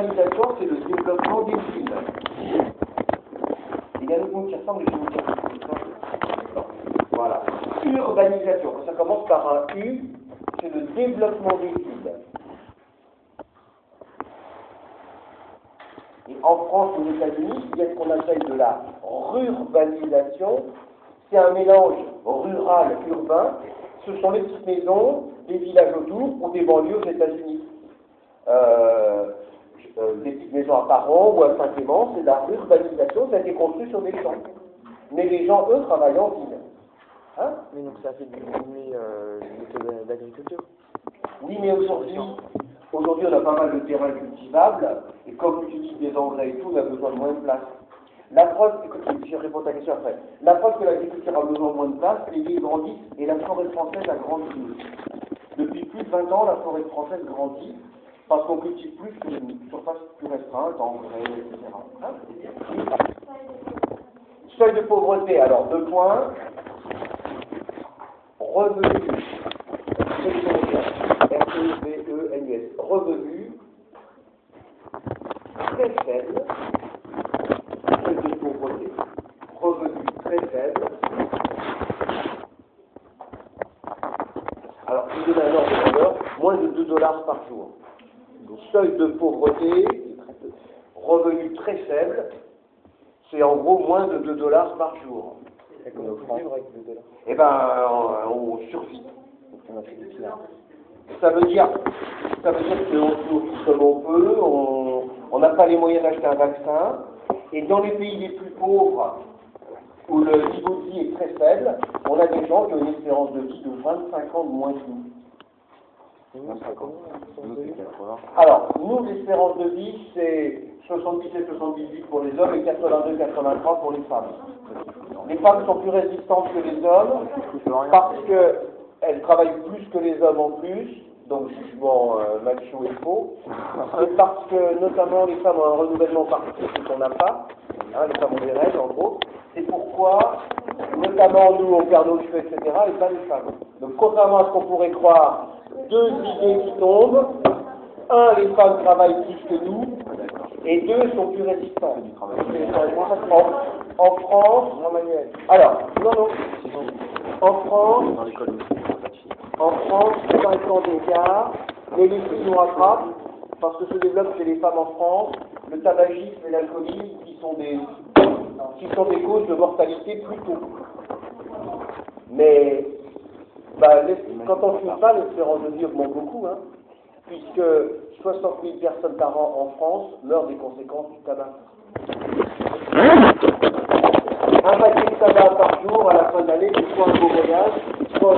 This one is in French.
L'urbanisation, c'est le développement des villes. Il y a un autre mot qui ressemble, je vais vous dire. Voilà. Urbanisation. Ça commence par un U, c'est le développement des villes. Et en France et aux États-Unis, il y a ce qu'on appelle de la rurbanisation. C'est un mélange rural-urbain. Ce sont les petites maisons, des villages autour ou des banlieues aux États-Unis. Des petites maisons à Paron ou à Saint-Clément, c'est de la rurbanisation, ça a été construit sur des champs. Mais les gens, eux, travaillent en ville. Hein? Mais donc ça fait diminuer les méthodes d'agriculture. Oui, mais aujourd'hui, on a pas mal de terrains cultivables, et comme on utilise des engrais et tout, on a besoin de moins de place. La preuve, écoute, je réponds à ta question après. La preuve que l'agriculture a besoin de moins de place, les villes grandissent, et la forêt française a grandi. Depuis plus de 20 ans, la forêt française grandit, parce qu'on cultive plus sur une surface plus restreinte, engrais, etc. Hein? Seuil de pauvreté, alors 2 points. Revenus, R-E-V-E-N-U-S, revenus très faibles, seuil de pauvreté, revenus très faibles. Alors, je vous donne un ordre de valeur, moins de $2 par jour. Donc, seuil de pauvreté, revenus très faibles, c'est en gros moins de $2 par jour. Eh ben, on survit. Ça veut dire qu'on se nourrit comme on peut, on n'a pas les moyens d'acheter un vaccin, et dans les pays les plus pauvres, où le niveau de vie est très faible, on a des gens qui ont une espérance de vie de 25 ans de moins que nous. Alors, nous, l'espérance de vie, c'est 77-78 pour les hommes et 82-83 pour les femmes. Les femmes sont plus résistantes que les hommes parce qu'elles travaillent plus que les hommes en plus, donc jugement macho et faux. C'est parce que, notamment, les femmes ont un renouvellement partiel qu'on n'a pas, hein, les femmes ont des règles en gros. C'est pourquoi, notamment nous, on perd nos cheveux, etc., et pas les femmes. Donc, contrairement à ce qu'on pourrait croire, 2 idées qui tombent. 1, les femmes travaillent plus que nous, et 2, sont plus résistantes. En France, alors, non, en France, 5 ans d'écart, mais les filles nous rattrapent, parce que se développe chez les femmes en France, le tabagisme et l'alcoolisme, qui sont des causes de mortalité plus tôt. Mais, quand on ne fume pas, l'espérance de vie augmente beaucoup, hein, puisque 60 000 personnes par an en France meurent des conséquences du tabac. Un paquet de tabac par jour, à la fin de l'année, c'est soit un beau voyage, soit